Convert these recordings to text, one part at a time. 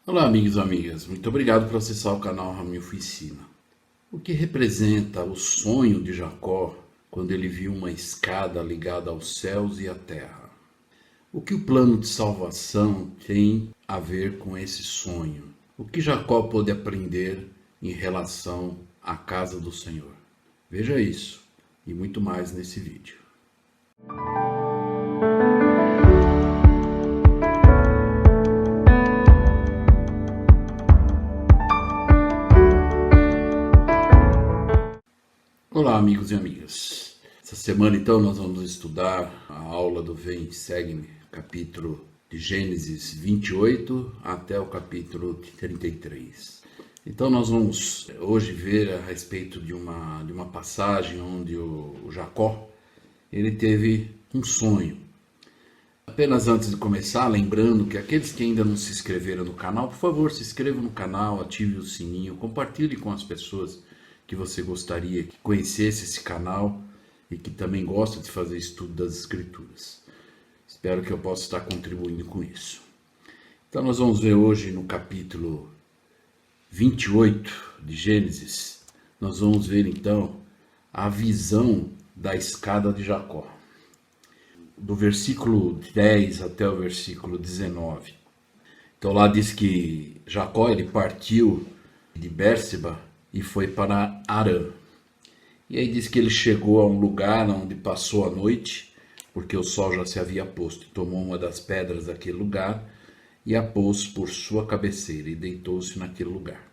Olá, amigos e amigas. Muito obrigado por acessar o canal Ramilfo Ensina. O que representa o sonho de Jacó quando ele viu uma escada ligada aos céus e à terra? O que o plano de salvação tem a ver com esse sonho? O que Jacó pôde aprender em relação à casa do Senhor? Veja isso e muito mais nesse vídeo. Olá, amigos e amigas. Essa semana, então, nós vamos estudar a aula do Vem Segue-me, capítulo de Gênesis 28 até o capítulo 33. Então, nós vamos hoje ver a respeito de uma passagem onde o Jacó ele teve um sonho. Apenas antes de começar, lembrando que aqueles que ainda não se inscreveram no canal, por favor, se inscrevam no canal, ative o sininho, compartilhe com as pessoas que você gostaria que conhecesse esse canal e que também gosta de fazer estudo das escrituras. Espero que eu possa estar contribuindo com isso. Então nós vamos ver hoje no capítulo 28 de Gênesis, nós vamos ver então a visão da escada de Jacó. Do versículo 10 até o versículo 19. Então lá diz que Jacó ele partiu de Bérseba e foi para Harã. E aí diz que ele chegou a um lugar onde passou a noite, porque o sol já se havia posto. Tomou uma das pedras daquele lugar e a pôs por sua cabeceira e deitou-se naquele lugar.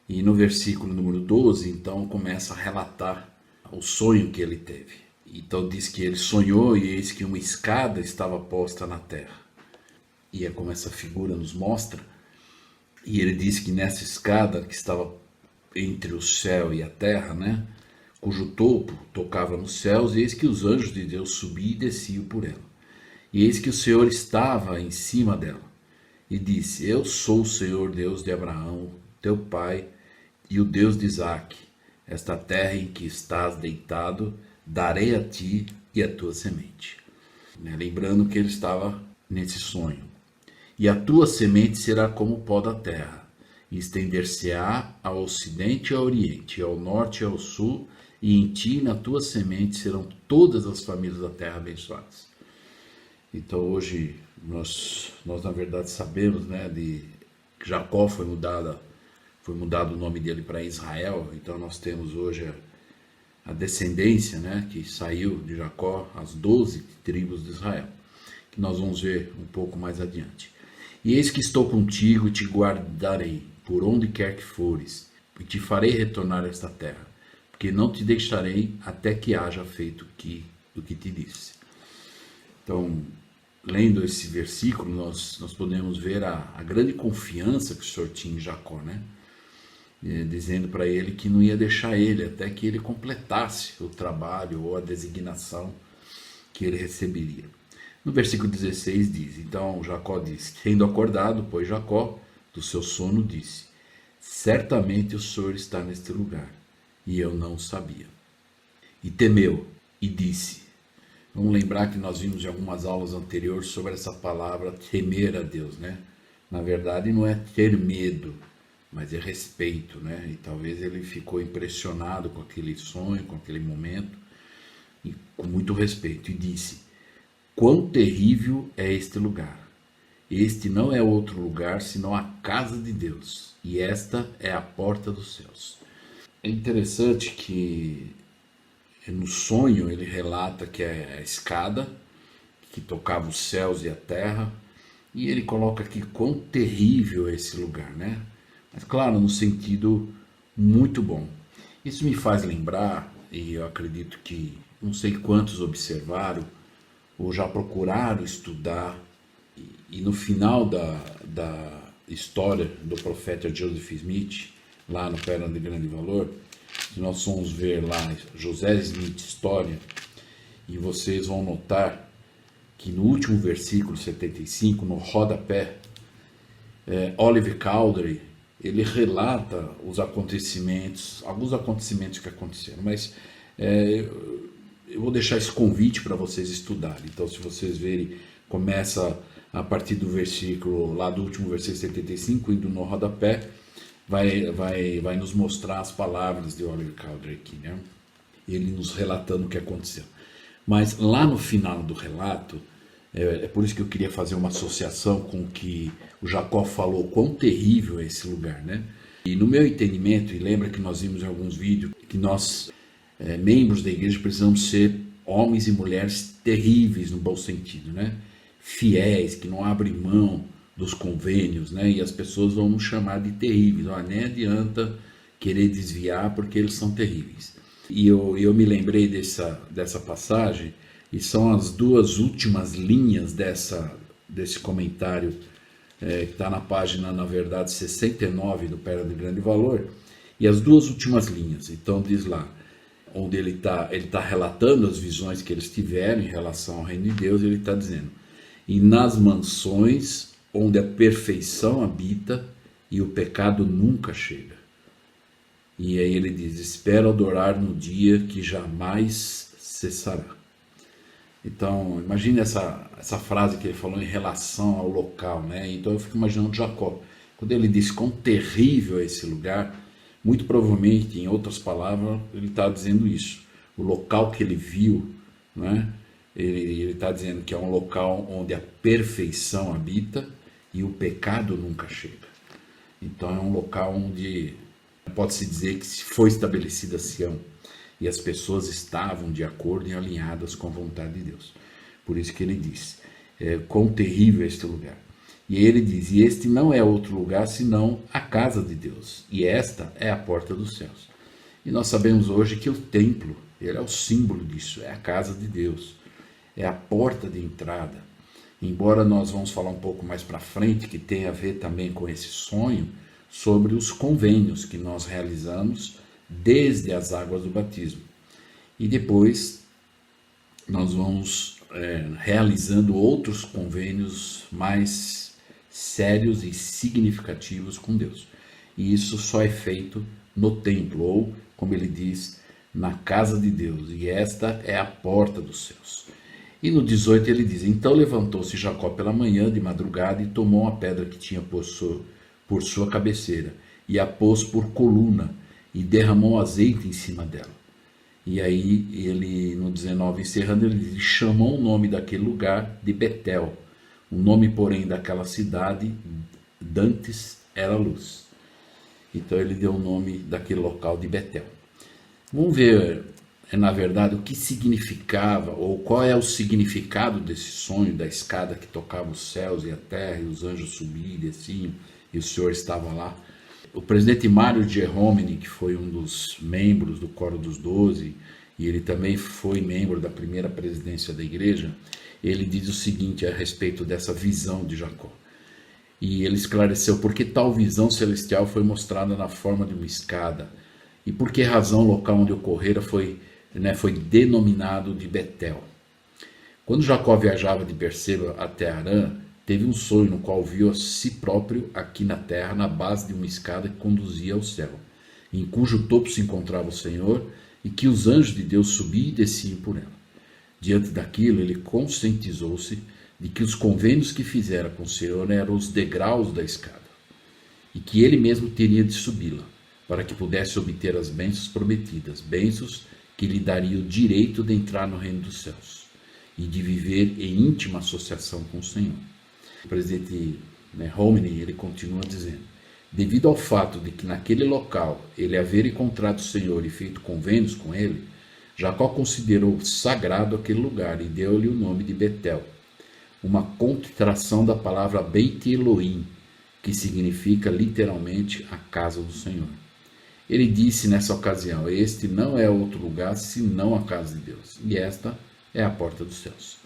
E no versículo número 12, então, começa a relatar o sonho que ele teve. Então diz que ele sonhou e eis que uma escada estava posta na terra. E é como essa figura nos mostra. E ele diz que nessa escada que estava entre o céu e a terra, né, cujo topo tocava nos céus, e eis que os anjos de Deus subiam e desciam por ela. E eis que o Senhor estava em cima dela. E disse: Eu sou o Senhor Deus de Abraão, teu pai, e o Deus de Isaque. Esta terra em que estás deitado, darei a ti e a tua semente. Lembrando que ele estava nesse sonho. E a tua semente será como o pó da terra, e estender-se-á ao ocidente e ao oriente, ao norte e ao sul, e em ti e na tua semente serão todas as famílias da terra abençoadas. Então hoje nós na verdade sabemos, né, de que Jacó foi mudado o nome dele para Israel. Então nós temos hoje a descendência, né, que saiu de Jacó, as 12 tribos de Israel, que nós vamos ver um pouco mais adiante. E eis que estou contigo e te guardarei por onde quer que fores, e te farei retornar a esta terra, porque não te deixarei até que haja feito o que te disse. Então, lendo esse versículo, nós podemos ver a grande confiança que o Senhor tinha em Jacó, né? Dizendo para ele que não ia deixar ele até que ele completasse o trabalho ou a designação que ele receberia. No versículo 16 diz: Então Jacó disse, tendo acordado, pois Jacó do seu sono disse: Certamente o Senhor está neste lugar, e eu não sabia. E temeu, e disse. Vamos lembrar que nós vimos em algumas aulas anteriores sobre essa palavra temer a Deus, né? Na verdade não é ter medo, mas é respeito, né? E talvez ele ficou impressionado com aquele sonho, com aquele momento, e com muito respeito, e disse: Quão terrível é este lugar! Este não é outro lugar senão a casa de Deus, e esta é a porta dos céus. É interessante que no sonho ele relata que é a escada que tocava os céus e a terra, e ele coloca aqui quão terrível é esse lugar, né? Mas claro, no sentido muito bom. Isso me faz lembrar, e eu acredito que não sei quantos observaram ou já procuraram estudar, e no final da história do profeta Joseph Smith, lá no Pérola de Grande Valor, nós vamos ver lá José Smith História, e vocês vão notar que no último versículo 75, no rodapé, Oliver Cowdery, ele relata os acontecimentos, alguns acontecimentos que aconteceram, mas eu vou deixar esse convite para vocês estudarem. Então, se vocês verem, começa a partir do versículo, lá do último versículo 75, indo no rodapé, vai nos mostrar as palavras de Oliver Cowdery aqui, né? Ele nos relatando o que aconteceu. Mas lá no final do relato, é por isso que eu queria fazer uma associação com o que o Jacó falou, quão terrível é esse lugar, né? E no meu entendimento, e lembra que nós vimos em alguns vídeos, que nós, membros da igreja, precisamos ser homens e mulheres terríveis no bom sentido, né? Fiéis, que não abrem mão dos convênios, né? E as pessoas vão nos chamar de terríveis. Olha, nem adianta querer desviar porque eles são terríveis. E eu me lembrei dessa passagem, e são as duas últimas linhas desse comentário, que está na página, na verdade, 69 do Pérola de Grande Valor, e as duas últimas linhas. Então diz lá, onde ele tá relatando as visões que eles tiveram em relação ao reino de Deus, ele está dizendo: e nas mansões onde a perfeição habita e o pecado nunca chega. E aí ele diz: espero adorar no dia que jamais cessará. Então, imagine essa frase que ele falou em relação ao local, né? Então eu fico imaginando Jacó. Quando ele diz quão terrível é esse lugar, muito provavelmente, em outras palavras, ele está dizendo isso. O local que ele viu, né? Ele está dizendo que é um local onde a perfeição habita e o pecado nunca chega. Então é um local onde pode-se dizer que foi estabelecida Sião e as pessoas estavam de acordo e alinhadas com a vontade de Deus. Por isso que ele diz, quão terrível é este lugar. E ele diz: e este não é outro lugar senão a casa de Deus, e esta é a porta dos céus. E nós sabemos hoje que o templo, ele é o símbolo disso, é a casa de Deus, é a porta de entrada. Embora nós vamos falar um pouco mais para frente, que tem a ver também com esse sonho, sobre os convênios que nós realizamos desde as águas do batismo. E depois nós vamos realizando outros convênios mais sérios e significativos com Deus. E isso só é feito no templo, ou, como ele diz, na casa de Deus. E esta é a porta dos céus. E no 18 ele diz: então levantou-se Jacó pela manhã, de madrugada, e tomou uma pedra que tinha por sua cabeceira, e a pôs por coluna, e derramou azeite em cima dela. E aí ele, no 19, encerrando, ele diz: chamou o nome daquele lugar de Betel. O nome, porém, daquela cidade dantes era Luz. Então ele deu o nome daquele local de Betel. Vamos ver, na verdade, o que significava, ou qual é o significado desse sonho da escada que tocava os céus e a terra, e os anjos subiam e desciam, e o Senhor estava lá. O presidente Mário Geromini, que foi um dos membros do Coro dos 12, e ele também foi membro da primeira presidência da igreja, ele diz o seguinte a respeito dessa visão de Jacó. E ele esclareceu por que tal visão celestial foi mostrada na forma de uma escada, e por que razão o local onde ocorrera foi denominado de Betel. Quando Jacó viajava de Berseba até Harã, teve um sonho no qual viu a si próprio aqui na terra, na base de uma escada que conduzia ao céu, em cujo topo se encontrava o Senhor, e que os anjos de Deus subiam e desciam por ela. Diante daquilo, ele conscientizou-se de que os convênios que fizera com o Senhor eram os degraus da escada, e que ele mesmo teria de subi-la, para que pudesse obter as bênçãos prometidas, bênçãos que lhe daria o direito de entrar no reino dos céus e de viver em íntima associação com o Senhor. O presidente Romney, ele continua dizendo: devido ao fato de que naquele local ele haver encontrado o Senhor e feito convênios com ele, Jacó considerou sagrado aquele lugar e deu-lhe o nome de Betel, uma contração da palavra Beit Elohim, que significa literalmente a casa do Senhor. Ele disse nessa ocasião: este não é outro lugar senão a casa de Deus, e esta é a porta dos céus.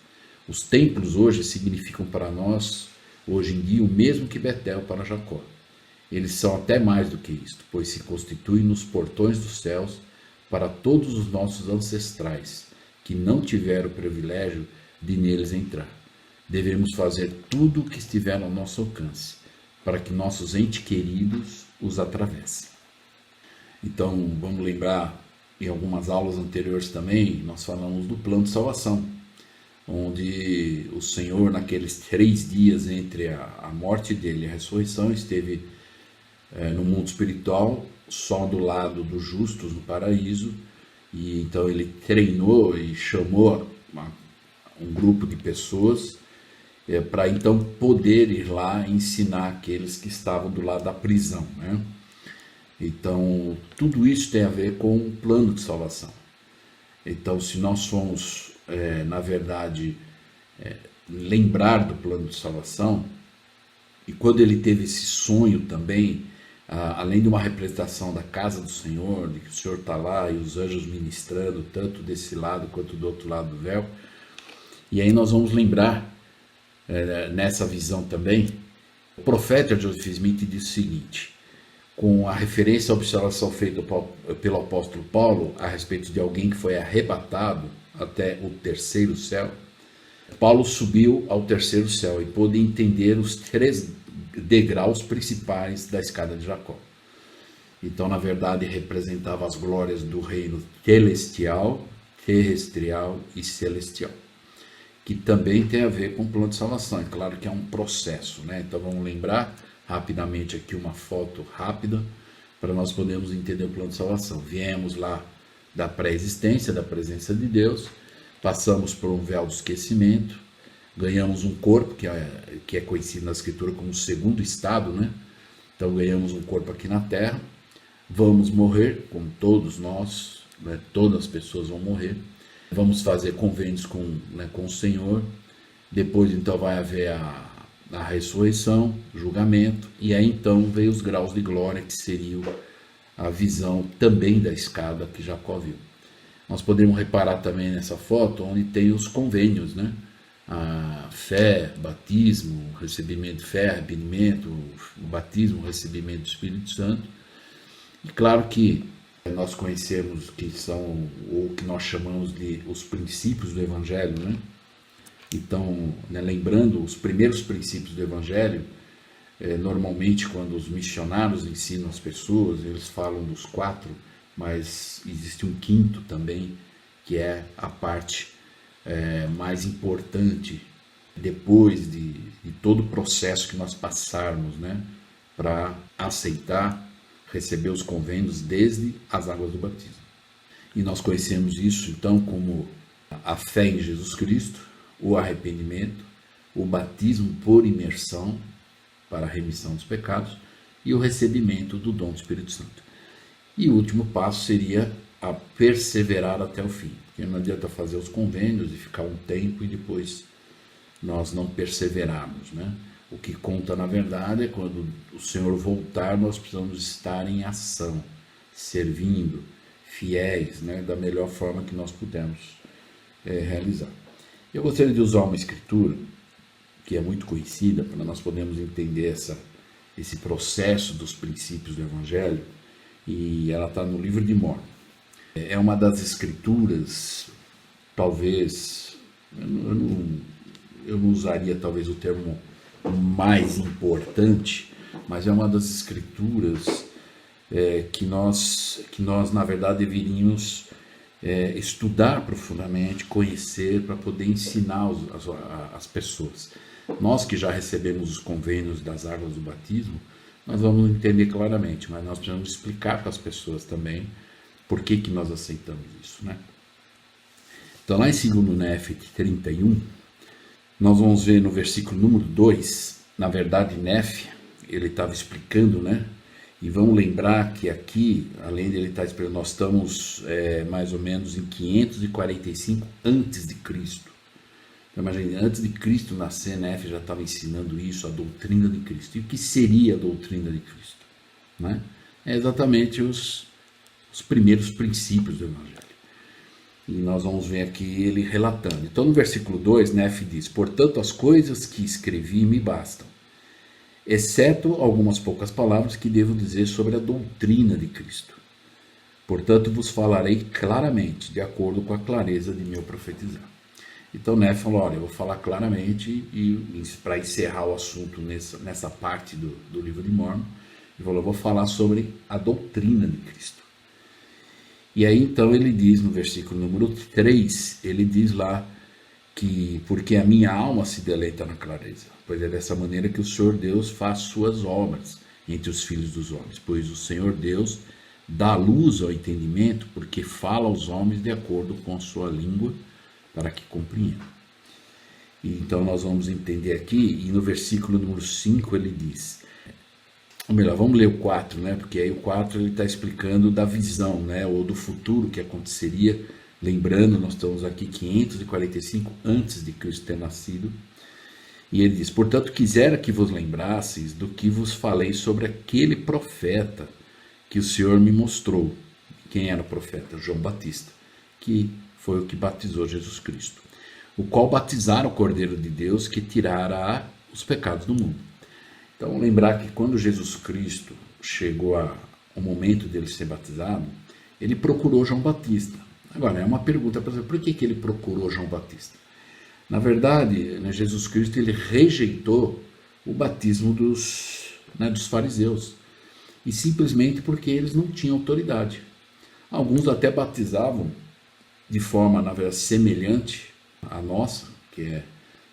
Os templos hoje significam para nós, hoje em dia, o mesmo que Betel para Jacó. Eles são até mais do que isto, pois se constituem nos portões dos céus para todos os nossos ancestrais, que não tiveram o privilégio de neles entrar. Devemos fazer tudo o que estiver ao nosso alcance, para que nossos entes queridos os atravessem. Então, vamos lembrar, em algumas aulas anteriores também, nós falamos do plano de salvação. onde o Senhor, naqueles 3 dias entre a morte dele e a ressurreição, esteve no mundo espiritual, só do lado dos justos no paraíso, e então ele treinou e chamou um grupo de pessoas para então poder ir lá ensinar aqueles que estavam do lado da prisão, né? Então, tudo isso tem a ver com o plano de salvação. Então, se nós formos, na verdade, lembrar do plano de salvação, e quando ele teve esse sonho também, além de uma representação da casa do Senhor, de que o Senhor está lá e os anjos ministrando, tanto desse lado quanto do outro lado do véu, e aí nós vamos lembrar, nessa visão também, o profeta Joseph Smith diz o seguinte, com a referência à observação feita pelo apóstolo Paulo a respeito de alguém que foi arrebatado até o terceiro céu, Paulo subiu ao terceiro céu e pôde entender os 3 degraus principais da escada de Jacó. Então, na verdade, representava as glórias do reino celestial, terrestrial e celestial, que também tem a ver com o plano de salvação. É claro que é um processo, né? Então vamos lembrar rapidamente aqui uma foto rápida para nós podermos entender o plano de salvação. Viemos lá da pré-existência, da presença de Deus, passamos por um véu do esquecimento, ganhamos um corpo que é conhecido na Escritura como o segundo estado, né? Então ganhamos um corpo aqui na Terra, vamos morrer, como todos nós, né? Todas as pessoas vão morrer, vamos fazer convênios com o Senhor, depois então vai haver a ressurreição, julgamento, e aí então veio os graus de glória, que seriam a visão também da escada que Jacó viu. Nós podemos reparar também nessa foto, onde tem os convênios, né? A fé, batismo, recebimento de fé, arrependimento, o batismo, o recebimento do Espírito Santo. E claro que nós conhecemos que são, ou que nós chamamos de os princípios do Evangelho, né? Então, lembrando os primeiros princípios do Evangelho, normalmente quando os missionários ensinam as pessoas, eles falam dos 4, mas existe um 5º também, que é a parte mais importante depois de todo o processo que nós passarmos, né, para aceitar, receber os convênios desde as águas do batismo. E nós conhecemos isso então como a fé em Jesus Cristo, o arrependimento, o batismo por imersão para a remissão dos pecados e o recebimento do dom do Espírito Santo. E o último passo seria a perseverar até o fim, porque não adianta fazer os convênios e ficar um tempo e depois nós não perseverarmos, né? O que conta na verdade é quando o Senhor voltar, nós precisamos estar em ação, servindo, fiéis, né? Da melhor forma que nós pudermos realizar. Eu gostaria de usar uma escritura que é muito conhecida para nós podermos entender esse processo dos princípios do Evangelho, e ela está no livro de Mórmon. É uma das escrituras, talvez, eu não usaria talvez o termo mais importante, mas é uma das escrituras que nós na verdade deveríamos estudar profundamente, conhecer, para poder ensinar as pessoas. Nós que já recebemos os convênios das águas do batismo, nós vamos entender claramente, mas nós precisamos explicar para as pessoas também por que nós aceitamos isso, né? Então lá em 2 Nef 31, nós vamos ver no versículo número 2, na verdade Nef, ele estava explicando, né? E vamos lembrar que aqui, além de ele estar explicando, nós estamos mais ou menos em 545 antes de Cristo. Então, imagine, antes de Cristo nascer, Nef já estava ensinando isso, a doutrina de Cristo. E o que seria a doutrina de Cristo? Né? É exatamente os primeiros princípios do Evangelho. E nós vamos ver aqui ele relatando. Então, no versículo 2, Nef diz: portanto, as coisas que escrevi me bastam, exceto algumas poucas palavras que devo dizer sobre a doutrina de Cristo. Portanto, vos falarei claramente, de acordo com a clareza de meu profetizar. Então, Nef falou: olha, eu vou falar claramente, e para encerrar o assunto nessa parte do livro de Mórmon, ele falou: eu vou falar sobre a doutrina de Cristo. E aí, então, ele diz no versículo número 3, ele diz lá porque a minha alma se deleita na clareza, pois é dessa maneira que o Senhor Deus faz suas obras entre os filhos dos homens, pois o Senhor Deus dá luz ao entendimento, porque fala aos homens de acordo com a sua língua, para que compreendam. Então nós vamos entender aqui, e no versículo número 5 ele diz, ou melhor, vamos ler o 4, né? Porque aí o 4 ele está explicando da visão, né? Ou do futuro que aconteceria. Lembrando, nós estamos aqui 545 antes de Cristo ter nascido. E ele diz, portanto, quisera que vos lembrasseis do que vos falei sobre aquele profeta que o Senhor me mostrou. Quem era o profeta? João Batista, que foi o que batizou Jesus Cristo, o qual batizara o Cordeiro de Deus que tirara os pecados do mundo. Então, lembrar que quando Jesus Cristo chegou ao momento dele ser batizado, ele procurou João Batista. Agora, é uma pergunta para você, por que ele procurou João Batista? Na verdade, né, Jesus Cristo ele rejeitou o batismo dos fariseus, e simplesmente porque eles não tinham autoridade. Alguns até batizavam de forma, na verdade, semelhante à nossa, que é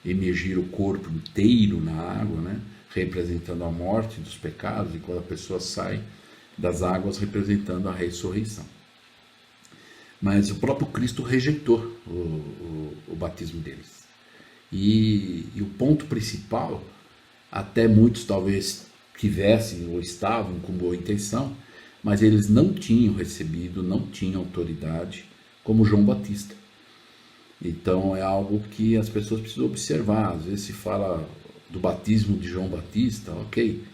emergir o corpo inteiro na água, né? Representando a morte dos pecados, e quando a pessoa sai das águas, representando a ressurreição. Mas o próprio Cristo rejeitou o batismo deles. E o ponto principal, até muitos talvez tivessem ou estavam com boa intenção, mas eles não tinham recebido, não tinham autoridade, como João Batista. Então é algo que as pessoas precisam observar. Às vezes se fala do batismo de João Batista, ok,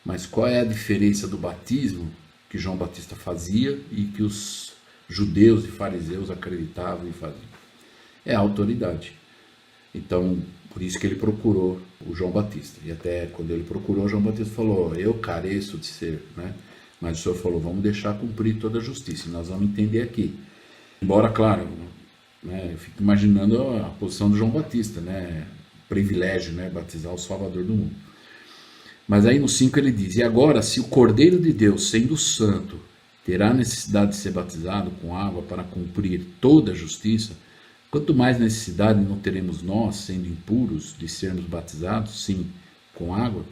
mas qual é a diferença do batismo que João Batista fazia e que os judeus e fariseus acreditavam e faziam? É a autoridade. Então, por isso que ele procurou o João Batista. E até quando ele procurou, João Batista falou, eu careço de ser, né? Mas o Senhor falou, vamos deixar cumprir toda a justiça. E nós vamos entender aqui. Embora, claro, né, eu fico imaginando a posição do João Batista, né? Privilégio, né? Batizar o Salvador do mundo. Mas aí no 5 ele diz, e agora, se o Cordeiro de Deus, sendo santo, terá necessidade de ser batizado com água para cumprir toda a justiça, quanto mais necessidade não teremos nós, sendo impuros, de sermos batizados, sim, com água?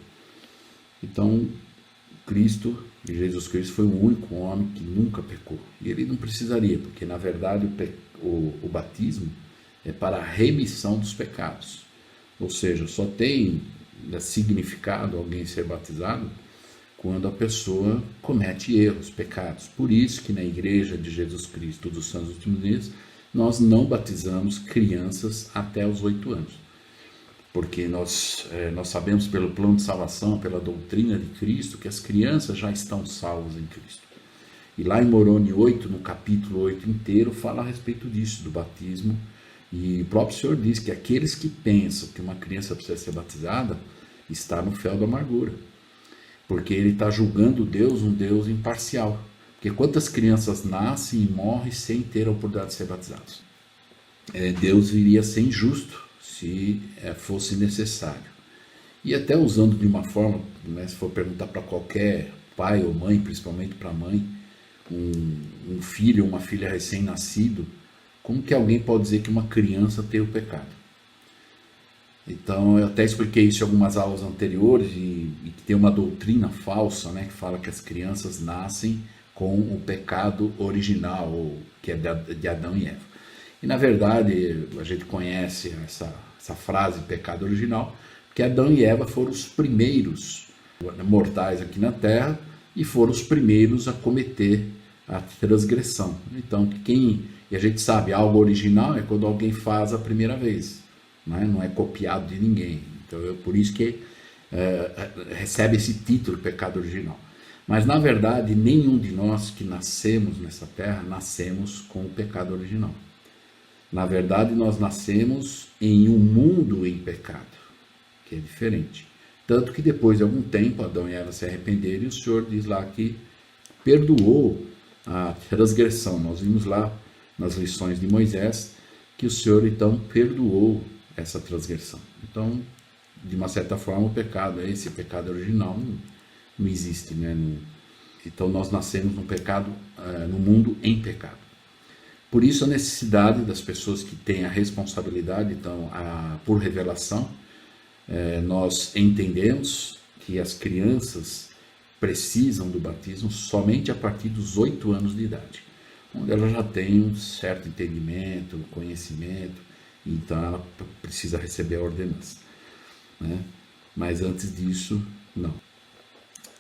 Então, Cristo, Jesus Cristo, foi o único homem que nunca pecou. E ele não precisaria, porque na verdade o batismo é para a remissão dos pecados. Ou seja, só tem significado alguém ser batizado quando a pessoa comete erros, pecados. Por isso que na igreja de Jesus Cristo dos Santos dos Últimos Dias, nós não batizamos crianças até os 8 anos. Porque nós sabemos pelo plano de salvação, pela doutrina de Cristo, que as crianças já estão salvas em Cristo. E lá em Moroni 8, no capítulo 8 inteiro, fala a respeito disso, do batismo. E o próprio Senhor diz que aqueles que pensam que uma criança precisa ser batizada, está no fel da amargura. Porque ele está julgando Deus, um Deus imparcial. Porque quantas crianças nascem e morrem sem ter a oportunidade de ser batizados? Deus iria ser injusto se fosse necessário. E até usando de uma forma, né, se for perguntar para qualquer pai ou mãe, principalmente para a mãe, um filho ou uma filha recém-nascido, como que alguém pode dizer que uma criança tem o pecado? Então, eu até expliquei isso em algumas aulas anteriores, e que tem uma doutrina falsa, né, que fala que as crianças nascem com o pecado original, que é de Adão e Eva. E na verdade, a gente conhece essa frase, pecado original, que Adão e Eva foram os primeiros mortais aqui na Terra e foram os primeiros a cometer a transgressão. Então, e a gente sabe, algo original é quando alguém faz a primeira vez, né? Não é copiado de ninguém. Então, por isso que recebe esse título, pecado original. Mas, na verdade, nenhum de nós que nascemos nessa terra, nascemos com o pecado original. Na verdade, nós nascemos em um mundo em pecado, que é diferente. Tanto que depois de algum tempo, Adão e Eva se arrependeram, e o Senhor diz lá que perdoou a transgressão. Nós vimos lá nas lições de Moisés que o Senhor então perdoou essa transgressão. Então, de uma certa forma, o pecado, esse pecado original, não existe, né? Então nós nascemos no pecado, no mundo em pecado. Por isso a necessidade das pessoas que têm a responsabilidade, então, por revelação, nós entendemos que as crianças precisam do batismo somente a partir dos 8 anos de idade, onde ela já tem um certo entendimento, conhecimento, então ela precisa receber a ordenança, né? Mas antes disso, não.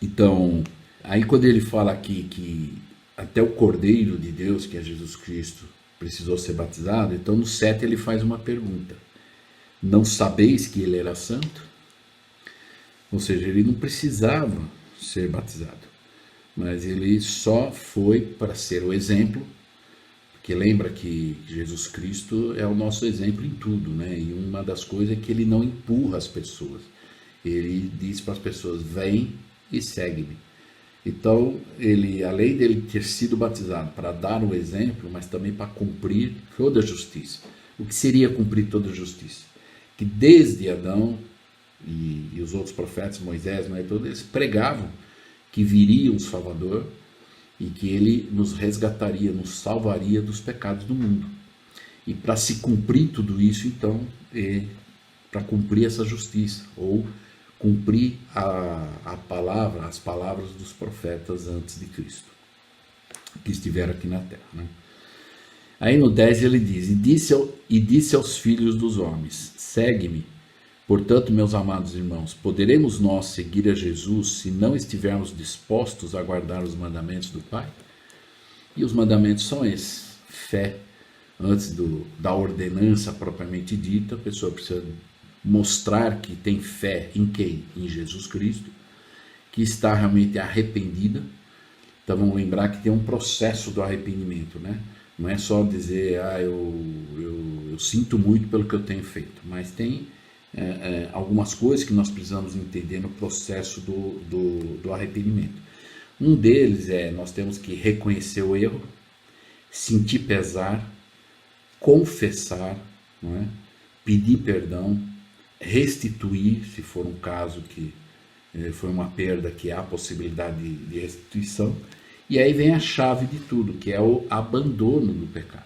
Então, aí quando ele fala aqui que até o Cordeiro de Deus, que é Jesus Cristo, precisou ser batizado, então no 7 ele faz uma pergunta: não sabeis que ele era santo? Ou seja, ele não precisava ser batizado, mas ele só foi para ser o exemplo, porque lembra que Jesus Cristo é o nosso exemplo em tudo, né? E uma das coisas é que ele não empurra as pessoas, ele diz para as pessoas: vem e segue-me. Então, ele, além dele ter sido batizado para dar o exemplo, mas também para cumprir toda a justiça. O que seria cumprir toda a justiça? Que desde Adão e os outros profetas, Moisés, todos eles pregavam que viria um Salvador e que ele nos resgataria, nos salvaria dos pecados do mundo. E para se cumprir tudo isso, então, para cumprir essa justiça, ou cumprir as palavras dos profetas antes de Cristo, que estiveram aqui na terra, né? Aí no 10 ele diz: e disse aos filhos dos homens: segue-me. Portanto, meus amados irmãos, poderemos nós seguir a Jesus se não estivermos dispostos a guardar os mandamentos do Pai? E os mandamentos são esses: fé. Antes da ordenança propriamente dita, a pessoa precisa mostrar que tem fé em quem? Em Jesus Cristo, que está realmente arrependida. Então vamos lembrar que tem um processo do arrependimento, né? Não é só dizer, eu sinto muito pelo que eu tenho feito, mas tem algumas coisas que nós precisamos entender no processo do arrependimento. Um deles nós temos que reconhecer o erro, sentir pesar, confessar, não é? Pedir perdão, restituir, se for um caso que foi uma perda, que há a possibilidade de restituição. E aí vem a chave de tudo, que é o abandono do pecado.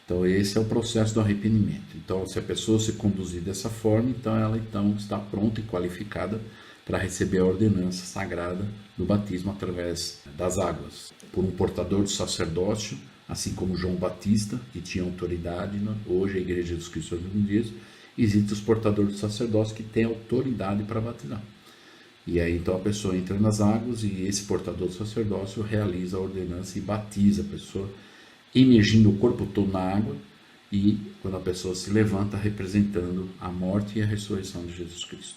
Então esse é o processo do arrependimento. Então se a pessoa se conduzir dessa forma, então ela está pronta e qualificada para receber a ordenança sagrada do batismo através das águas, por um portador do sacerdócio, assim como João Batista, que tinha autoridade, né? Hoje a Igreja de Jesus Cristo dos últimos dias, existem os portadores do sacerdócio que têm autoridade para batizar. E aí então a pessoa entra nas águas e esse portador do sacerdócio realiza a ordenança e batiza a pessoa, imergindo o corpo todo na água, e quando a pessoa se levanta, representando a morte e a ressurreição de Jesus Cristo.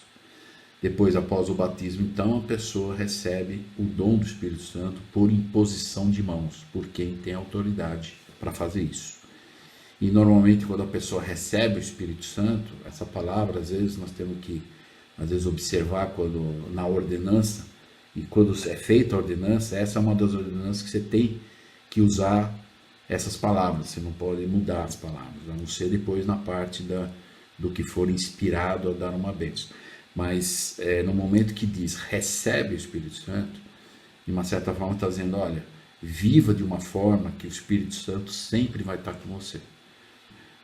Depois, após o batismo, então, a pessoa recebe o dom do Espírito Santo por imposição de mãos, por quem tem autoridade para fazer isso. E normalmente quando a pessoa recebe o Espírito Santo, essa palavra, às vezes nós temos que observar quando na ordenança, e quando é feita a ordenança, essa é uma das ordenanças que você tem que usar essas palavras, você não pode mudar as palavras, a não ser depois na parte do que for inspirado a dar uma bênção. Mas no momento que diz recebe o Espírito Santo, de uma certa forma está dizendo, olha, viva de uma forma que o Espírito Santo sempre vai estar com você.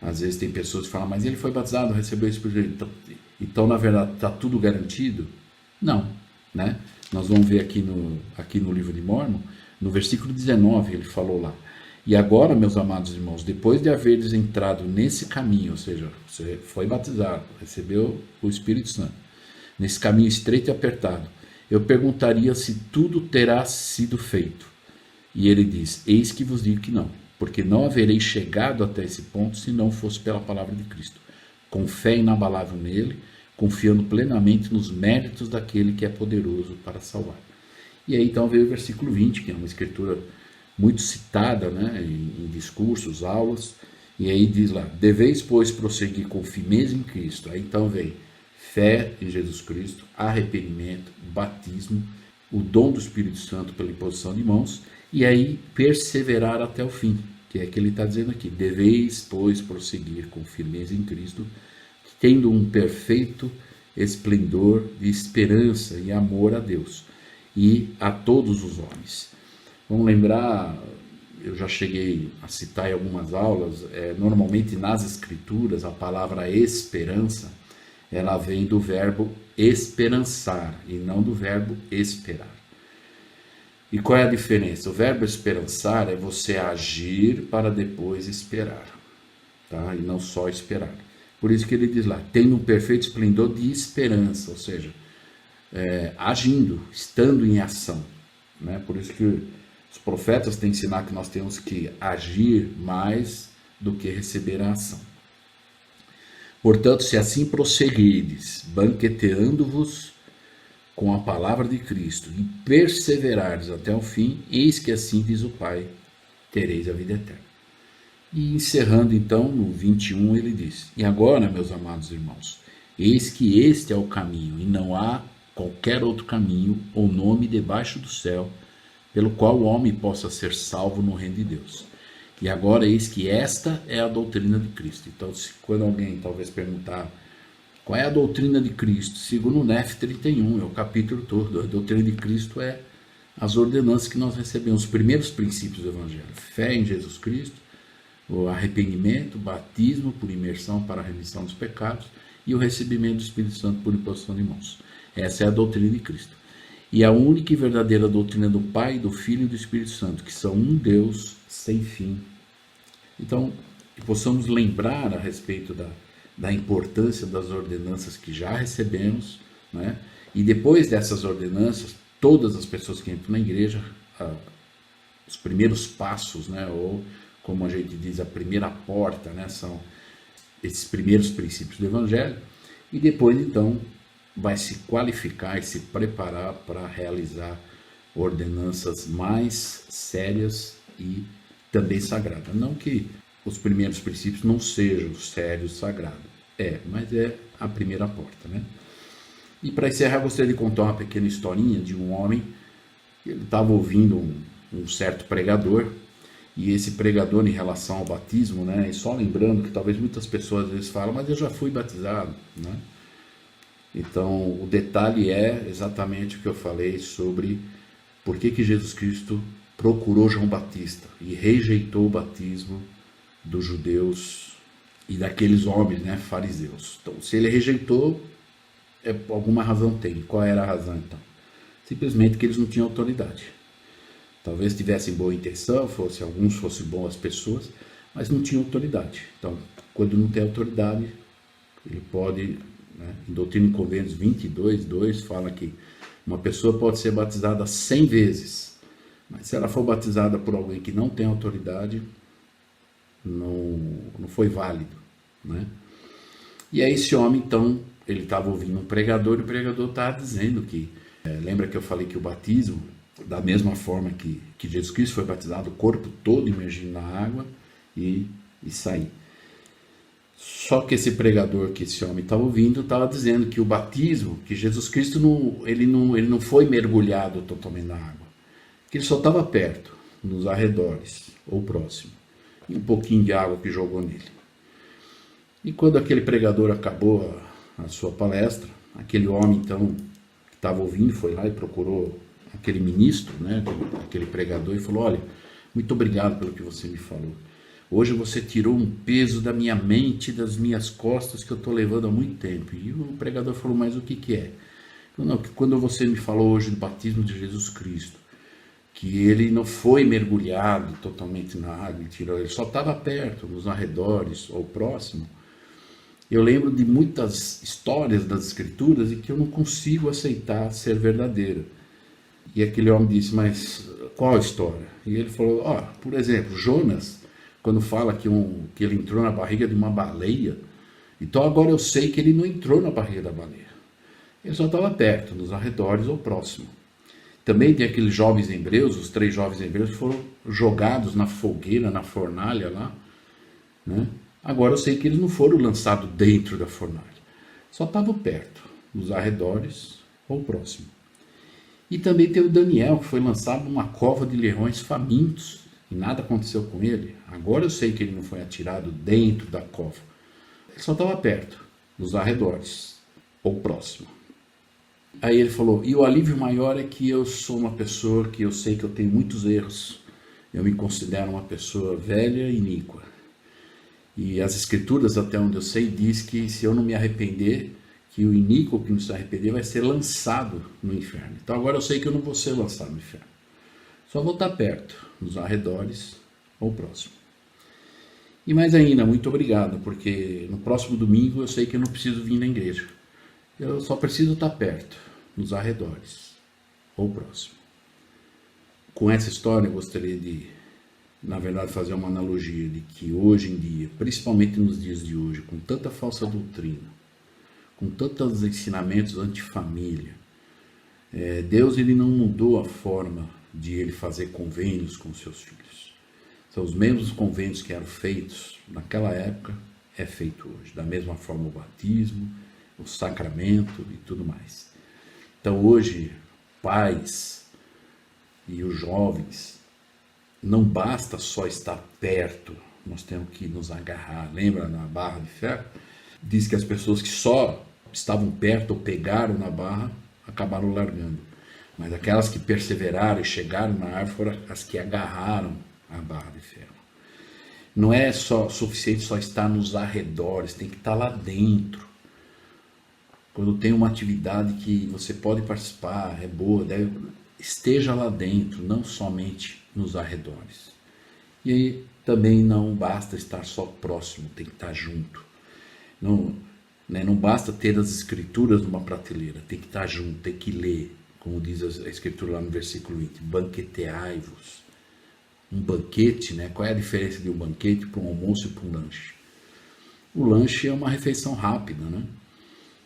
Às vezes tem pessoas que falam, mas ele foi batizado, recebeu o Espírito Santo, então na verdade está tudo garantido? Não, né? Nós vamos ver aqui no livro de Mórmon, no versículo 19 ele falou lá: e agora, meus amados irmãos, depois de haveres entrado nesse caminho, ou seja, você foi batizado, recebeu o Espírito Santo, nesse caminho estreito e apertado, eu perguntaria se tudo terá sido feito. E ele diz, eis que vos digo que não, porque não haverei chegado até esse ponto se não fosse pela palavra de Cristo, com fé inabalável nele, confiando plenamente nos méritos daquele que é poderoso para salvar. E aí então veio o versículo 20, que é uma escritura muito citada, né, em discursos, aulas, e aí diz lá, deveis, pois, prosseguir com firmeza em Cristo. Aí então vem fé em Jesus Cristo, arrependimento, batismo, o dom do Espírito Santo pela imposição de mãos, e aí perseverar até o fim, que é que ele está dizendo aqui, deveis, pois, prosseguir com firmeza em Cristo, tendo um perfeito esplendor de esperança e amor a Deus e a todos os homens. Vamos lembrar, eu já cheguei a citar em algumas aulas, normalmente nas escrituras a palavra esperança, ela vem do verbo esperançar e não do verbo esperar. E qual é a diferença? O verbo esperançar é você agir para depois esperar, tá? E não só esperar. Por isso que ele diz lá, tendo um perfeito esplendor de esperança, ou seja, agindo, estando em ação, né? Por isso que os profetas têm que ensinar que nós temos que agir mais do que receber a ação. Portanto, se assim prosseguirdes, banqueteando-vos com a palavra de Cristo e perseverardes até o fim, eis que assim diz o Pai, tereis a vida eterna. E encerrando então no 21 ele diz, e agora, meus amados irmãos, eis que este é o caminho, e não há qualquer outro caminho ou nome debaixo do céu, pelo qual o homem possa ser salvo no reino de Deus. E agora eis que esta é a doutrina de Cristo. Então, quando alguém talvez perguntar qual é a doutrina de Cristo, segundo o NEF 31, é o capítulo todo. A doutrina de Cristo é as ordenanças que nós recebemos, os primeiros princípios do Evangelho. Fé em Jesus Cristo, o arrependimento, o batismo por imersão para a remissão dos pecados e o recebimento do Espírito Santo por imposição de mãos. Essa é a doutrina de Cristo. E a única e verdadeira doutrina do Pai, do Filho e do Espírito Santo, que são um Deus sem fim. Então, que possamos lembrar a respeito da importância das ordenanças que já recebemos, né? E depois dessas ordenanças, todas as pessoas que entram na igreja, os primeiros passos, né? Ou como a gente diz, a primeira porta, né? São esses primeiros princípios do Evangelho, e depois então vai se qualificar e se preparar para realizar ordenanças mais sérias e também sagradas. Não que os primeiros princípios não sejam sérios, sagrados, mas é a primeira porta, né? E para encerrar, eu gostaria de contar uma pequena historinha de um homem que ele estava ouvindo um certo pregador, e esse pregador em relação ao batismo, né? E só lembrando que talvez muitas pessoas às vezes falam, mas eu já fui batizado, né? Então, o detalhe é exatamente o que eu falei sobre por que Jesus Cristo procurou João Batista e rejeitou o batismo dos judeus e daqueles homens, né, fariseus. Então, se ele rejeitou, alguma razão tem. Qual era a razão, então? Simplesmente que eles não tinham autoridade. Talvez tivessem boa intenção, alguns fossem boas pessoas, mas não tinham autoridade. Então, quando não tem autoridade, ele pode... Em Doutrina e Convênios 22:2 fala que uma pessoa pode ser batizada 100 vezes, mas se ela for batizada por alguém que não tem autoridade, não foi válido, né? E aí esse homem, então, ele estava ouvindo um pregador, e o pregador estava dizendo que, lembra que eu falei que o batismo, da mesma forma que Jesus Cristo foi batizado, o corpo todo imergindo na água e sair. Só que esse pregador que esse homem estava ouvindo estava dizendo que o batismo, que Jesus Cristo ele não foi mergulhado totalmente na água, que ele só estava perto, nos arredores, ou próximo, e um pouquinho de água que jogou nele. E quando aquele pregador acabou a sua palestra, aquele homem então que estava ouvindo foi lá e procurou aquele ministro, né, aquele pregador, e falou: olha, muito obrigado pelo que você me falou. Hoje você tirou um peso da minha mente, das minhas costas, que eu estou levando há muito tempo. E o pregador falou: mas o que é? Não, que quando você me falou hoje do batismo de Jesus Cristo, que ele não foi mergulhado totalmente na água, ele só estava perto, nos arredores ou próximo. Eu lembro de muitas histórias das Escrituras e que eu não consigo aceitar ser verdadeira. E aquele homem disse: mas qual a história? E ele falou: por exemplo, Jonas, quando fala que ele entrou na barriga de uma baleia, então agora eu sei que ele não entrou na barriga da baleia. Ele só estava perto, nos arredores ou próximo. Também tem aqueles jovens hebreus, os 3 jovens hebreus foram jogados na fogueira, na fornalha lá, né? Agora eu sei que eles não foram lançados dentro da fornalha, só estavam perto, nos arredores ou próximo. E também tem o Daniel, que foi lançado numa cova de leões famintos, e nada aconteceu com ele. Agora eu sei que ele não foi atirado dentro da cova. Ele só estava perto, nos arredores, ou próximo. Aí ele falou: e o alívio maior é que eu sou uma pessoa que eu sei que eu tenho muitos erros. Eu me considero uma pessoa velha e iníqua. E as escrituras, até onde eu sei, diz que se eu não me arrepender, que o iníquo que não se arrepender vai ser lançado no inferno. Então agora eu sei que eu não vou ser lançado no inferno. Só vou estar perto, nos arredores ou próximo. E mais ainda, muito obrigado, porque no próximo domingo eu sei que eu não preciso vir na igreja. Eu só preciso estar perto, nos arredores ou próximo. Com essa história eu gostaria de, na verdade, fazer uma analogia de que hoje em dia, principalmente nos dias de hoje, com tanta falsa doutrina, com tantos ensinamentos antifamília, Deus ele não mudou a forma de ele fazer convênios com seus filhos. São os mesmos convênios que eram feitos naquela época, é feito hoje. Da mesma forma o batismo, o sacramento e tudo mais. Então hoje, pais e os jovens, não basta só estar perto, nós temos que nos agarrar. Lembra na barra de ferro? Diz que as pessoas que só estavam perto ou pegaram na barra, acabaram largando. Mas aquelas que perseveraram e chegaram na árvore foram as que agarraram a barra de ferro. Não é só suficiente só estar nos arredores, tem que estar lá dentro. Quando tem uma atividade que você pode participar, é boa, esteja lá dentro, não somente nos arredores. E aí também não basta estar só próximo, tem que estar junto. Não basta ter as escrituras numa prateleira, tem que estar junto, tem que ler, como diz a escritura lá no versículo 20, banqueteai-vos. Um banquete, qual é a diferença de um banquete para um almoço e para um lanche? O lanche é uma refeição rápida,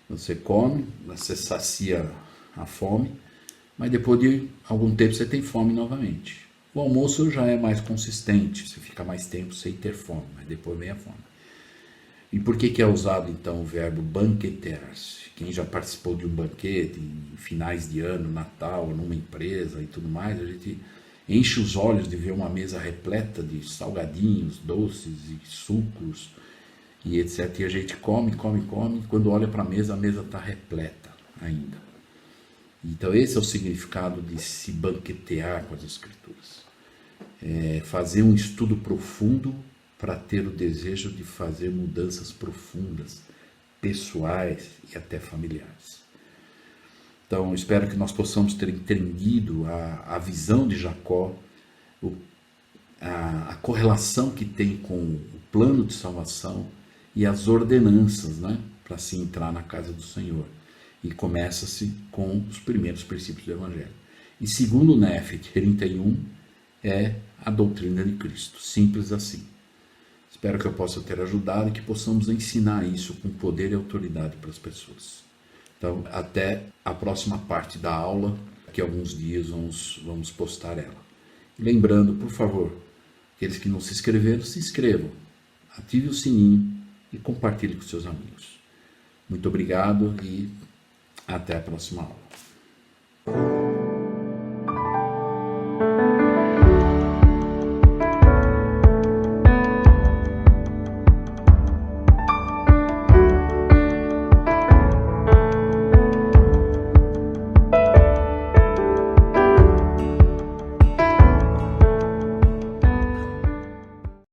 Você come, você sacia a fome, mas depois de algum tempo você tem fome novamente. O almoço já é mais consistente, você fica mais tempo sem ter fome, mas depois vem a fome. E por que é usado então o verbo banquetear-se? Quem já participou de um banquete em finais de ano, Natal, numa empresa e tudo mais, a gente enche os olhos de ver uma mesa repleta de salgadinhos, doces e sucos e etc. E a gente come, quando olha para a mesa está repleta ainda. Então esse é o significado de se banquetear com as escrituras. É fazer um estudo profundo para ter o desejo de fazer mudanças profundas, pessoais e até familiares. Então, espero que nós possamos ter entendido a visão de Jacó, a correlação que tem com o plano de salvação e as ordenanças, para se entrar na casa do Senhor. E começa-se com os primeiros princípios do Evangelho. E segundo o Nef 31, é a doutrina de Cristo, simples assim. Espero que eu possa ter ajudado e que possamos ensinar isso com poder e autoridade para as pessoas. Então, até a próxima parte da aula, que alguns dias vamos postar ela. E lembrando, por favor, aqueles que não se inscreveram, se inscrevam, ative o sininho e compartilhe com seus amigos. Muito obrigado e até a próxima aula.